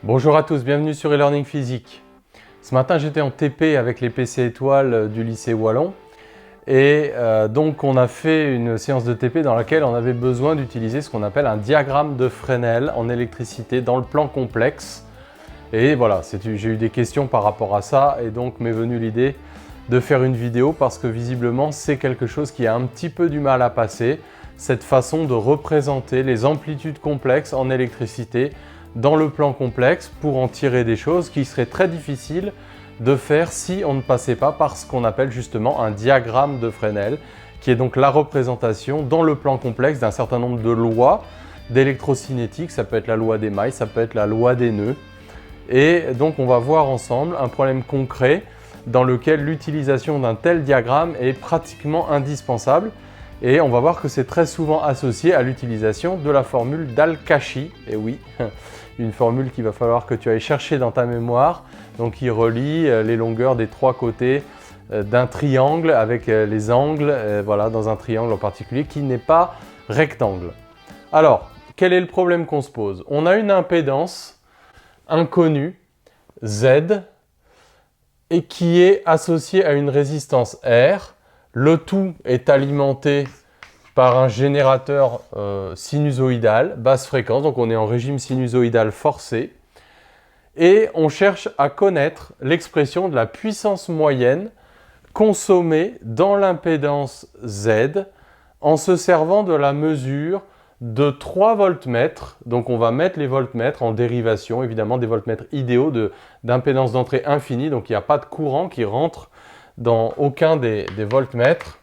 Bonjour à tous, bienvenue sur e-learning physique. Ce matin j'étais en TP avec les PC étoiles du lycée Wallon et donc on a fait une séance de TP dans laquelle on avait besoin d'utiliser ce qu'on appelle un diagramme de Fresnel en électricité dans le plan complexe. Et voilà, j'ai eu des questions par rapport à ça et donc m'est venue l'idée de faire une vidéo parce que visiblement c'est quelque chose qui a un petit peu du mal à passer, cette façon de représenter les amplitudes complexes en électricité dans le plan complexe pour en tirer des choses qui seraient très difficiles de faire si on ne passait pas par ce qu'on appelle justement un diagramme de Fresnel, qui est donc la représentation dans le plan complexe d'un certain nombre de lois d'électrocinétique. Ça peut être la loi des mailles, ça peut être la loi des nœuds. Et donc on va voir ensemble un problème concret dans lequel l'utilisation d'un tel diagramme est pratiquement indispensable. Et on va voir que c'est très souvent associé à l'utilisation de la formule d'Al-Kashi. Et oui, une formule qu'il va falloir que tu ailles chercher dans ta mémoire. Donc qui relie les longueurs des trois côtés d'un triangle avec les angles, voilà, dans un triangle en particulier qui n'est pas rectangle. Alors, quel est le problème qu'on se pose? On a une impédance inconnue, Z, et qui est associée à une résistance R. Le tout est alimenté par un générateur sinusoïdal, basse fréquence, donc on est en régime sinusoïdal forcé. Et on cherche à connaître l'expression de la puissance moyenne consommée dans l'impédance Z en se servant de la mesure de 3 voltmètres. Donc on va mettre les voltmètres en dérivation, évidemment des voltmètres idéaux d'impédance d'entrée infinie, donc il n'y a pas de courant qui rentre dans aucun des voltmètres,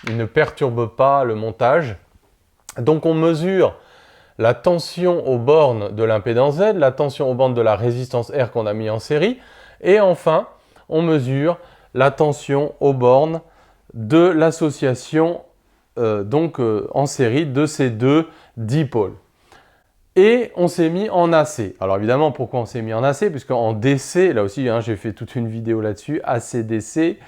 il ne perturbe pas le montage. Donc on mesure la tension aux bornes de l'impédance Z, la tension aux bornes de la résistance R qu'on a mis en série, et enfin on mesure la tension aux bornes de l'association en série de ces deux dipôles. Et on s'est mis en AC. Alors évidemment, pourquoi on s'est mis en AC? Puisqu'en DC, là aussi, j'ai fait toute une vidéo là-dessus, AC-DC.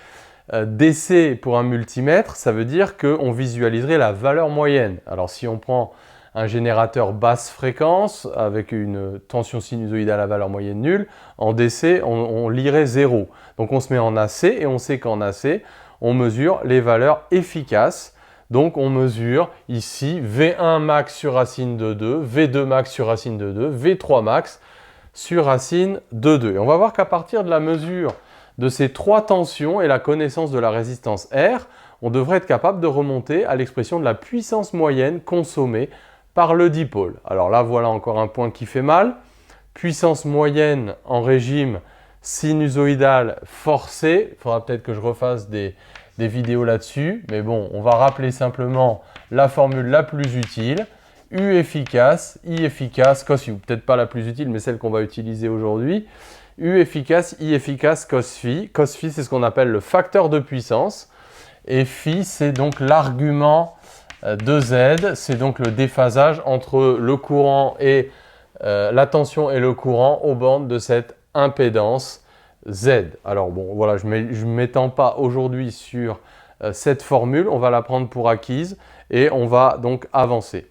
DC pour un multimètre, ça veut dire qu'on visualiserait la valeur moyenne. Alors si on prend un générateur basse fréquence avec une tension sinusoïdale à valeur moyenne nulle, en DC, on lirait 0. Donc on se met en AC et on sait qu'en AC, on mesure les valeurs efficaces. Donc on mesure ici V1 max sur racine de 2, V2 max sur racine de 2, V3 max sur racine de 2. Et on va voir qu'à partir de la mesure de ces trois tensions et la connaissance de la résistance R, on devrait être capable de remonter à l'expression de la puissance moyenne consommée par le dipôle. Alors là, voilà encore un point qui fait mal. Puissance moyenne en régime sinusoïdal forcé. Il faudra peut-être que je refasse des vidéos là-dessus. Mais bon, on va rappeler simplement la formule la plus utile. U efficace, I efficace, cos U. Peut-être pas la plus utile, mais celle qu'on va utiliser aujourd'hui. U efficace, I efficace, cos phi. Cos phi, c'est ce qu'on appelle le facteur de puissance. Et phi, c'est donc l'argument de Z. C'est donc le déphasage entre le courant et la tension et le courant aux bornes de cette impédance Z. Alors bon, voilà, je ne m'étends pas aujourd'hui sur cette formule. On va la prendre pour acquise et on va donc avancer.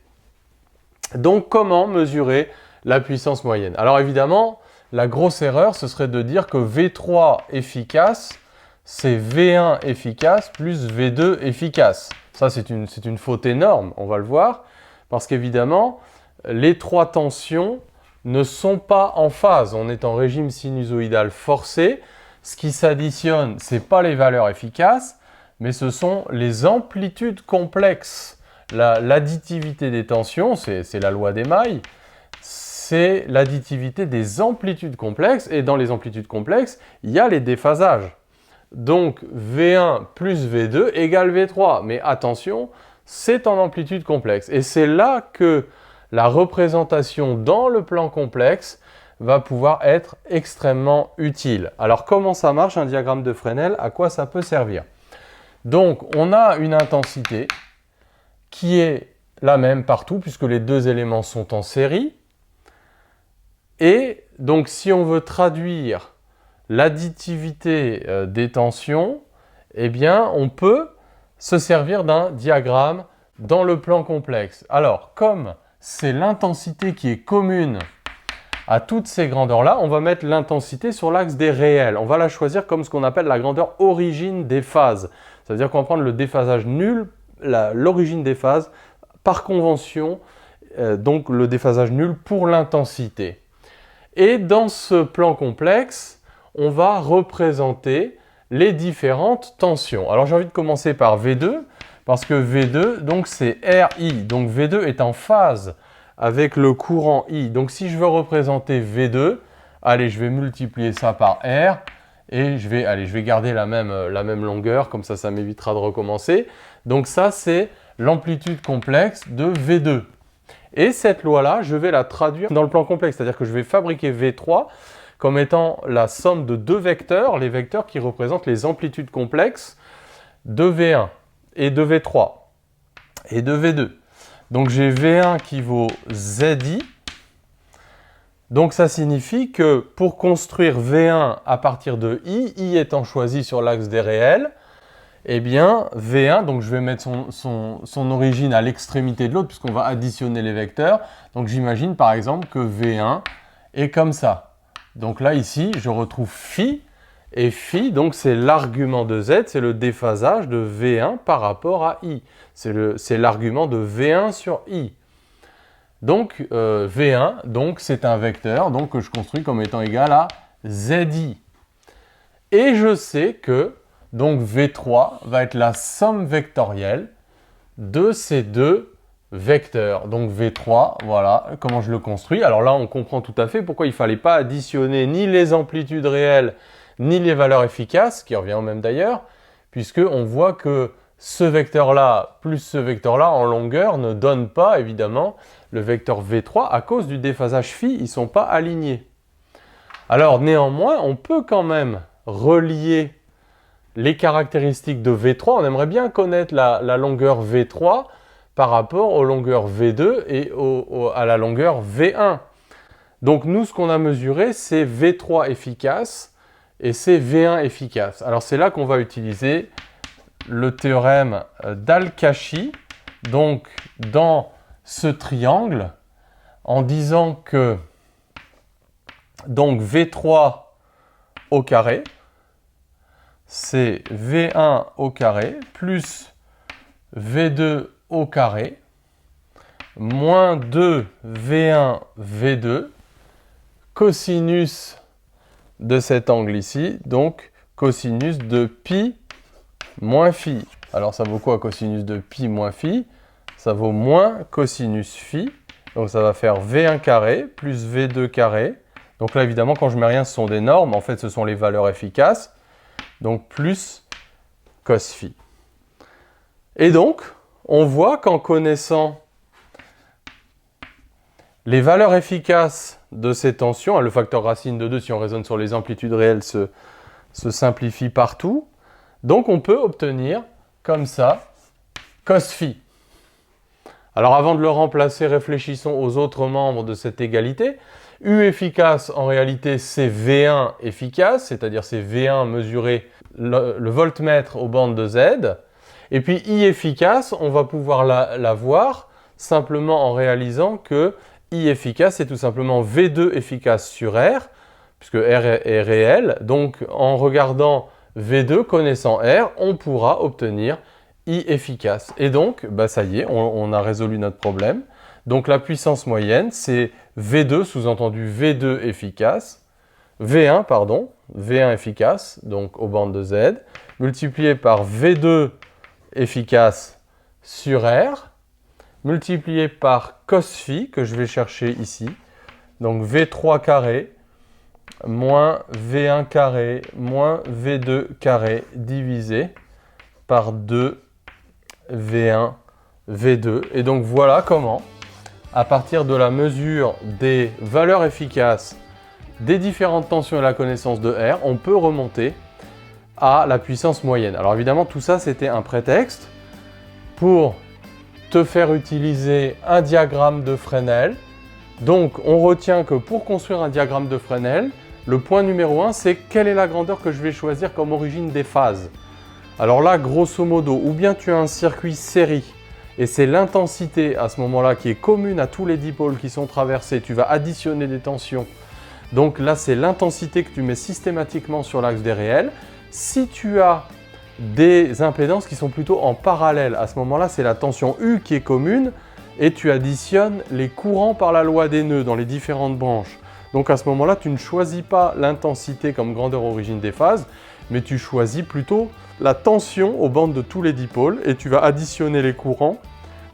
Donc, comment mesurer la puissance moyenne? Alors évidemment, la grosse erreur, ce serait de dire que V3 efficace, c'est V1 efficace plus V2 efficace. Ça, c'est une faute énorme, on va le voir, parce qu'évidemment, les trois tensions ne sont pas en phase. On est en régime sinusoïdal forcé. Ce qui s'additionne, ce n'est pas les valeurs efficaces, mais ce sont les amplitudes complexes. L'additivité des tensions, c'est la loi des mailles, c'est l'additivité des amplitudes complexes, et dans les amplitudes complexes, il y a les déphasages. Donc V1 plus V2 égale V3, mais attention, c'est en amplitude complexe. Et c'est là que la représentation dans le plan complexe va pouvoir être extrêmement utile. Alors comment ça marche un diagramme de Fresnel? À quoi ça peut servir? Donc on a une intensité qui est la même partout puisque les deux éléments sont en série. Et donc si on veut traduire l'additivité des tensions, eh bien on peut se servir d'un diagramme dans le plan complexe. Alors comme c'est l'intensité qui est commune À toutes ces grandeurs-là, on va mettre l'intensité sur l'axe des réels. On va la choisir comme ce qu'on appelle la grandeur origine des phases. Ça veut dire qu'on va prendre le déphasage nul, l'origine des phases, par convention, donc le déphasage nul pour l'intensité. Et dans ce plan complexe, on va représenter les différentes tensions. Alors j'ai envie de commencer par V2, parce que V2, donc c'est RI. Donc V2 est en phase avec le courant I. Donc si je veux représenter V2, allez, je vais multiplier ça par R, et je vais garder la même longueur, comme ça m'évitera de recommencer. Donc ça, c'est l'amplitude complexe de V2. Et cette loi-là, je vais la traduire dans le plan complexe, c'est-à-dire que je vais fabriquer V3 comme étant la somme de deux vecteurs, les vecteurs qui représentent les amplitudes complexes de V1 et de V3 et de V2. Donc j'ai V1 qui vaut ZI. Donc ça signifie que pour construire V1 à partir de I étant choisi sur l'axe des réels, eh bien, V1, donc je vais mettre son origine à l'extrémité de l'autre puisqu'on va additionner les vecteurs. Donc j'imagine par exemple que V1 est comme ça. Donc là, ici, je retrouve phi. Et phi, donc c'est l'argument de Z, c'est le déphasage de V1 par rapport à I. C'est l'argument de V1 sur I. Donc V1, donc c'est un vecteur donc, que je construis comme étant égal à ZI. Et je sais que donc V3 va être la somme vectorielle de ces deux vecteurs. Donc V3, voilà comment je le construis. Alors là, on comprend tout à fait pourquoi il ne fallait pas additionner ni les amplitudes réelles, ni les valeurs efficaces, qui revient au même d'ailleurs, puisqu'on voit que ce vecteur-là plus ce vecteur-là en longueur ne donne pas, évidemment, le vecteur V3 à cause du déphasage phi, ils ne sont pas alignés. Alors néanmoins, on peut quand même relier les caractéristiques de V3, on aimerait bien connaître la longueur V3 par rapport aux longueurs V2 et à la longueur V1. Donc nous, ce qu'on a mesuré, c'est V3 efficace et c'est V1 efficace. Alors c'est là qu'on va utiliser le théorème d'Al-Kashi, donc dans ce triangle, en disant que donc V3 au carré, c'est V1 au carré plus V2 au carré moins 2 V1 V2 cosinus de cet angle ici, donc cosinus de pi moins phi. Alors ça vaut quoi cosinus de pi moins phi? Ça vaut moins cosinus phi, donc ça va faire V1 carré plus V2 carré. Donc là évidemment quand je mets rien ce sont des normes, en fait ce sont les valeurs efficaces. Donc plus cos phi. Et donc, on voit qu'en connaissant les valeurs efficaces de ces tensions, le facteur racine de 2, si on raisonne sur les amplitudes réelles, se simplifie partout. Donc on peut obtenir, comme ça, cos phi. Alors avant de le remplacer, réfléchissons aux autres membres de cette égalité. U efficace, en réalité, c'est V1 efficace, c'est-à-dire c'est V1 mesuré le voltmètre aux bandes de Z. Et puis I efficace, on va pouvoir la voir simplement en réalisant que I efficace, c'est tout simplement V2 efficace sur R, puisque R est réel. Donc en regardant V2, connaissant R, on pourra obtenir I efficace. Et donc, bah, ça y est, on a résolu notre problème. Donc la puissance moyenne, c'est V2, sous-entendu V2 efficace, V1, pardon, V1 efficace, donc aux bandes de Z, multiplié par V2 efficace sur R, multiplié par cos phi, que je vais chercher ici, donc V3 carré, moins V1 carré, moins V2 carré, divisé par 2 V1, V2. Et donc voilà comment, à partir de la mesure des valeurs efficaces des différentes tensions et la connaissance de R, on peut remonter à la puissance moyenne. Alors évidemment, tout ça, c'était un prétexte pour te faire utiliser un diagramme de Fresnel. Donc, on retient que pour construire un diagramme de Fresnel, le point numéro 1, c'est quelle est la grandeur que je vais choisir comme origine des phases. Alors là, grosso modo, ou bien tu as un circuit série Et c'est l'intensité à ce moment-là qui est commune à tous les dipôles qui sont traversés. Tu vas additionner des tensions. Donc là, c'est l'intensité que tu mets systématiquement sur l'axe des réels. Si tu as des impédances qui sont plutôt en parallèle, à ce moment-là, c'est la tension U qui est commune et tu additionnes les courants par la loi des nœuds dans les différentes branches. Donc à ce moment-là, tu ne choisis pas l'intensité comme grandeur origine des phases, mais tu choisis plutôt la tension aux bandes de tous les dipôles et tu vas additionner les courants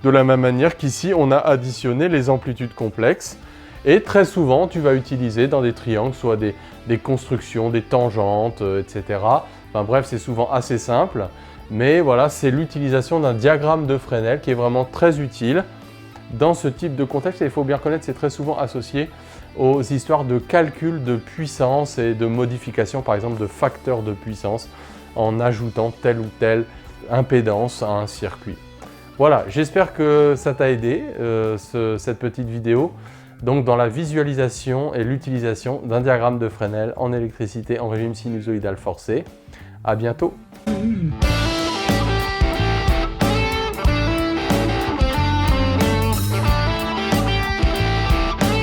de la même manière qu'ici, on a additionné les amplitudes complexes. Et très souvent, tu vas utiliser dans des triangles soit des constructions, des tangentes, etc. Enfin bref, c'est souvent assez simple. Mais voilà, c'est l'utilisation d'un diagramme de Fresnel qui est vraiment très utile dans ce type de contexte. Et il faut bien reconnaître, c'est très souvent associé aux histoires de calcul de puissance et de modification, par exemple, de facteurs de puissance en ajoutant telle ou telle impédance à un circuit. Voilà, j'espère que ça t'a aidé, cette petite vidéo. Donc dans la visualisation et l'utilisation d'un diagramme de Fresnel en électricité en régime sinusoïdal forcé. À bientôt.